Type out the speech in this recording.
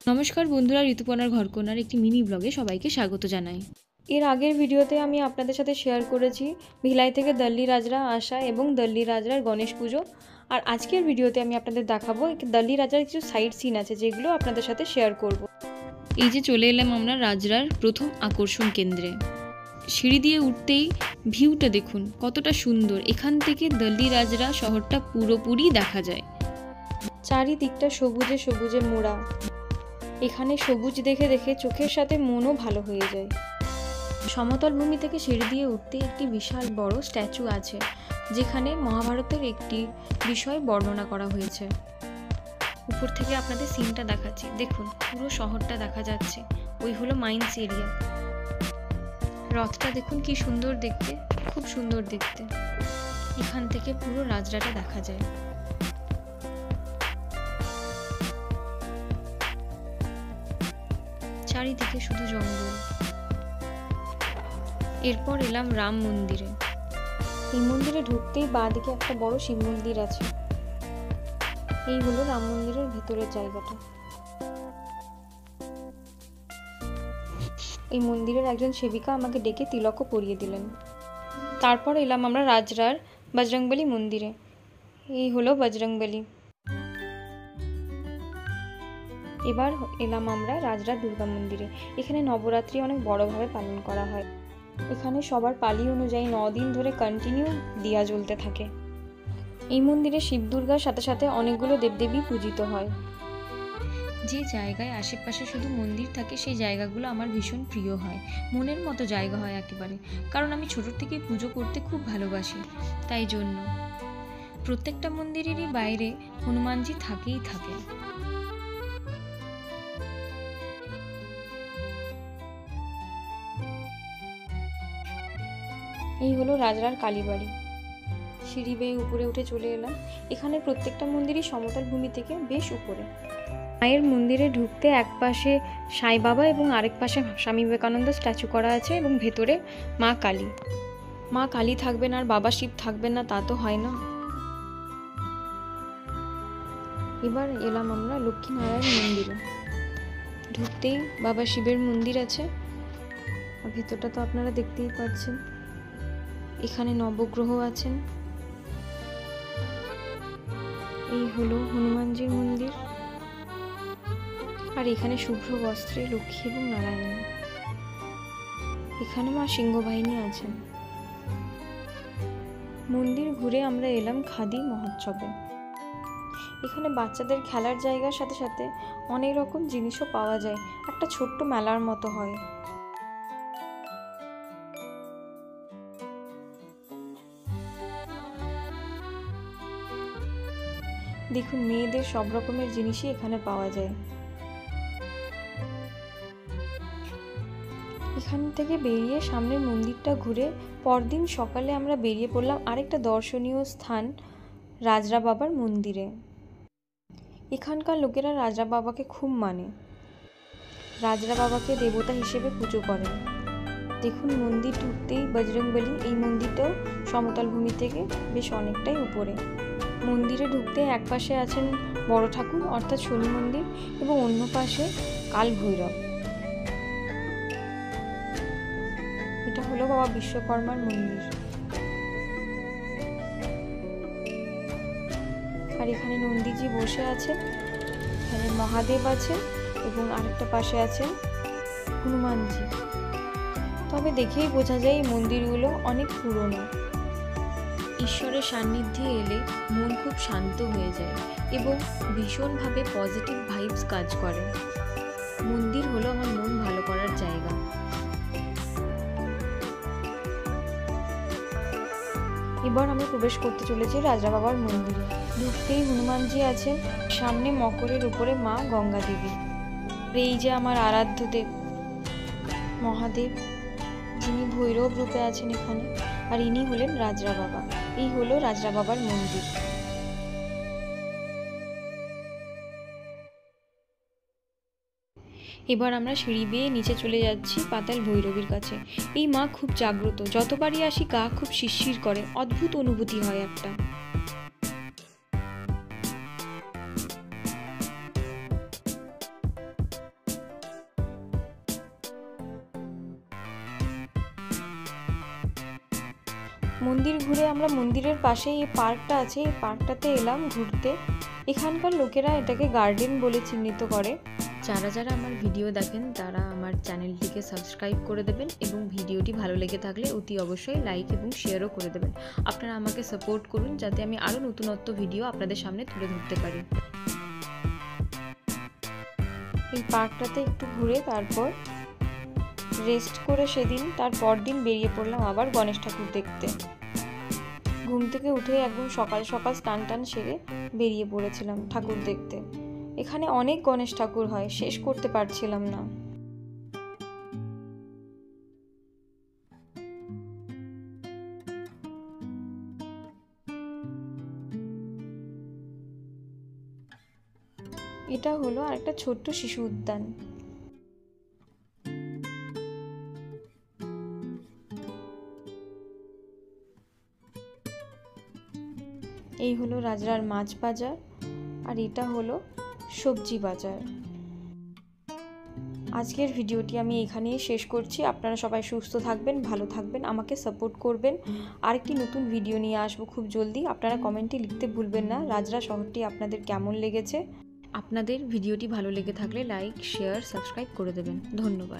নমস্কার বন্ধুরা, ঋতুপর্ণার ঘরকন্যার একটি মিনি ব্লগে সবাইকে স্বাগত জানাই। এর আগের ভিডিওতে আমি আপনাদের সাথে শেয়ার করেছি ভিলাই থেকে দল্লি রাজরা আসা এবং দল্লি রাজরার গণেশ পুজো। আর আজকের ভিডিওতে আমি আপনাদের দেখাবো দল্লি রাজরার কিছু সাইড সিন আছে যেগুলো আপনাদের সাথে শেয়ার করব। এই যে চলে এলাম আমরা রাজরার প্রথম আকর্ষণ কেন্দ্রে। সিঁড়ি দিয়ে উঠতেই ভিউটা দেখুন কতটা সুন্দর। এখান থেকে দল্লি রাজরা শহরটা পুরোপুরি দেখা যায়। চারিদিকটা সবুজে সবুজে মোড়া। এখানে সবুজ দেখে দেখে চোখের সাথে মনও ভালো হয়ে যায়। সমতল ভূমি থেকে সিঁড়ি দিয়ে উঠতে একটি বিশাল বড় স্ট্যাচু আছে, যেখানে মহাভারতের একটি বিষয় বর্ণনা করা হয়েছে। উপর থেকে আপনাদের সিনটা দেখাচ্ছি, দেখুন পুরো শহরটা দেখা যাচ্ছে। ওই হলো মাইন্স এরিয়া। রথটা দেখুন কি সুন্দর দেখতে, খুব সুন্দর দেখতে। এখান থেকে পুরো রাজরাটা দেখা যায়। চারিদিকে শুধু জঙ্গল। এরপর এলাম রাম মন্দিরে। এই মন্দিরে ঢুকতেই বাঁদিকে একটা বড় শিব মন্দির আছে। এই হলো রাম মন্দিরের ভেতরের জায়গাটা। এই মন্দিরের একজন সেবিকা আমাকে ডেকে তিলকও পরিয়ে দিলেন। তারপর এলাম আমরা রাজরার বজরংবলী মন্দিরে। এই হলো বজরংবলী। এবার এলাম আমরা রাজরার দুর্গা মন্দিরে। এখানে নবরাত্রি অনেক বড়ভাবে পালন করা হয়। এখানে সবার পালি অনুযায়ী 9 দিন ধরে কন্টিনিউ দিয়া জ্বলতে থাকে। এই মন্দিরে শিব দুর্গার সাথে সাথে অনেকগুলো দেবদেবী পূজিত হয়। যে জায়গায় আশেপাশে শুধু মন্দির থাকে সেই জায়গাগুলো আমার ভীষণ প্রিয় হয়, মনের মতো জায়গা হয় একেবারে। কারণ আমি ছোট থেকেই পুজো করতে খুব ভালোবাসি, তাই জন্য প্রত্যেকটা মন্দিরেরই বাইরে হনুমানজি থাকেই থাকে। এই হলো রাজরার কালীবাড়ি। সিঁড়ি বেয়ে উপরে উঠে চলে এলাম। এখানে প্রত্যেকটা মন্দিরই সমতল ভূমি থেকে বেশ উপরে। মায়ের মন্দিরে ঢুকতে এক পাশে সাই বাবা এবং আরেক পাশে স্বামী বিবেকানন্দ স্ট্যাচু করা আছে এবং ভেতরে মা কালী। মা কালী থাকবেন আর বাবা শিব থাকবেন না তা তো হয় না। এবার এলাম আমরা লক্ষ্মীনারায়ণ মন্দিরে। ঢুকতেই বাবা শিবের মন্দির আছে, আর ভেতরটা তো আপনারা দেখতেই পাচ্ছেন। এখানে নবগ্রহ আছেন। এই হলো হনুমানজির মন্দির। আর এখানে শুভ্র বস্ত্রে লক্ষ্মী এবং নারায়ণ। এখানে মা সিংহবাহিনী আছেন। মন্দির ঘুরে আমরা এলাম খাদি মহোৎসবে। এখানে বাচ্চাদের খেলার জায়গার সাথে সাথে অনেক রকম জিনিসও পাওয়া যায়। একটা ছোট্ট মেলার মতো হয়। দেখুন মেয়েদের সব রকমের জিনিসই এখানে পাওয়া যায়। এখান থেকে বেরিয়ে সামনের মন্দিরটা ঘুরে পরদিন সকালে আমরা বেরিয়ে পড়লাম আরেকটা দর্শনীয় স্থান, রাজরা বাবার মন্দিরে। এখানকার লোকেরা রাজরা বাবাকে খুব মানে। রাজরা বাবাকে দেবতা হিসেবে পুজো করেন। দেখুন মন্দির ঢুকতেই বজরংবলী। এই মন্দিরটাও সমতল ভূমি থেকে বেশ অনেকটাই উপরে। মন্দিরে ঢুকতে এক পাশে আছেন বড় ঠাকুর অর্থাৎ শনি মন্দির এবং অন্য পাশে কাল ভৈরব। এটা হলো বাবা বিশ্বকর্মার মন্দির। আর এখানে নন্দীজি বসে আছেন, এখানে মহাদেব আছে এবং আরেকটা পাশে আছেন হনুমানজি। তবে দেখেই বোঝা যায় এই মন্দিরগুলো অনেক পুরনো। ঈশ্বরের সান্নিধ্যে এলে মন খুব শান্ত হয়ে যায় এবং ভীষণভাবে পজিটিভ ভাইবস কাজ করে। মন্দির হলো আমার মন ভালো করার জায়গা। এবার আমরা প্রবেশ করতে চলেছি রাজরা বাবার মন্দিরে। ঢুকতেই হনুমানজি আছেন, সামনে মকরের উপরে মা গঙ্গা দেবী। এই যে আমার আরাধ্য দেব মহাদেব, যিনি ভৈরব রূপে আছেন এখানে, আর ইনি হলেন রাজরা বাবা। এই হলো রাজরা বাবার মন্দির। এবার আমরা সিঁড়ি বেয়ে নিচে চলে যাচ্ছি পাতাল ভৈরবীর কাছে। এই মা খুব জাগ্রত, যতবারই আসি গা খুব শিরশির করে, অদ্ভুত অনুভূতি হয় একটা। মন্দির ঘুরে আমরা মন্দিরের পাশেই এই পার্কটা আছে, এই পার্কটাতে এলাম ঘুরতে। এখানকার লোকেরা এটাকে গার্ডেন বলে চিহ্নিত করে। যারা যারা আমার ভিডিও দেখেন তারা আমার চ্যানেলটিকে সাবস্ক্রাইব করে দেবেন এবং ভিডিওটি ভালো লেগে থাকলে অতি অবশ্যই লাইক এবং শেয়ারও করে দেবেন। আপনারা আমাকে সাপোর্ট করুন যাতে আমি আরও নতুনত্ব ভিডিও আপনাদের সামনে তুলে ধরতে পারি। এই পার্কটাতে একটু ঘুরে তারপর রেস্ট করে সেদিন তার পরদিন বেরিয়ে পড়লাম আবার গণেশ ঠাকুর দেখতে। ঘুম থেকে উঠে একদম সকাল সকাল স্নান টান সেরে বেরিয়ে পড়েছিলাম ঠাকুর দেখতে। এখানে অনেক গণেশ ঠাকুর হয়, শেষ করতে পারছিলাম না। এটা হলো আরেকটা ছোট্ট শিশু উদ্যান। এই হলো রাজরার মাছ বাজার, আর এটা হলো সবজি বাজার। আজকের ভিডিওটি আমি এখানেই শেষ করছি। আপনারা সবাই সুস্থ থাকবেন, ভালো থাকবেন, আমাকে সাপোর্ট করবেন। আরেকটি নতুন ভিডিও নিয়ে আসবো খুব জলদি। আপনারা কমেন্টে লিখতে ভুলবেন না রাজরা শহরটি আপনাদের কেমন লেগেছে। আপনাদের ভিডিওটি ভালো লেগে থাকলে লাইক, শেয়ার, সাবস্ক্রাইব করে দেবেন। ধন্যবাদ।